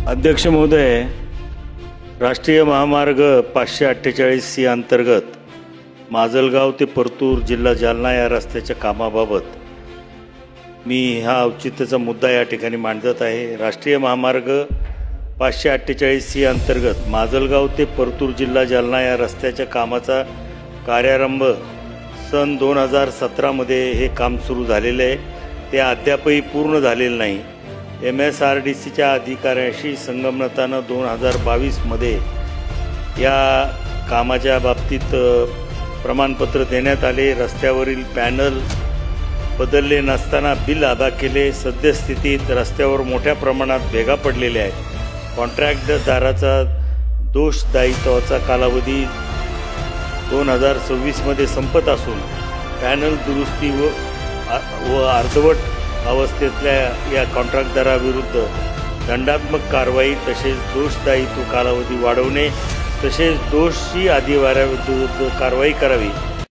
अध्यक्ष महोदय, राष्ट्रीय महामार्ग 548C अंतर्गत माजलगाव ते परतूर जिल्हा जालना या रस्त्याच्या कामाबाबत मी हा औचित्याचा मुद्दा या ठिकाणी मांडत आहे। राष्ट्रीय महामार्ग 548C अंतर्गत माजलगाव ते परतूर जिल्हा जालना या रस्त्याच्या कामाचा कार्यारंभ सन 2017 मध्ये हे काम सुरू झालेले आहे। ते अद्यापही पूर्ण झालेले नाही। MSRDCच्या अधिकाऱ्यांशी संगनमताने 2022 मध्ये या कामाच्या बाबतीत प्रमाणपत्र देण्यात आले। रस्त्यावरील पॅनल बदलले नसताना बिल अदा केले। सद्यस्थितीत रस्त्यावर मोठ्या प्रमाणात भेगा पडलेल्या आहेत। कॉन्ट्रॅक्टदाराचा दोषदायित्वाचा कालावधी 2026 मध्ये संपत असून पॅनल दुरुस्ती व अर्धवट अवस्थेतल्या या कॉन्ट्रॅक्टदाराविरुद्ध दंडात्मक कारवाई तसेच दोषदायित्व कालावधी वाढवणे तसेच दोषी अधिकाऱ्याविरुद्ध कारवाई करावी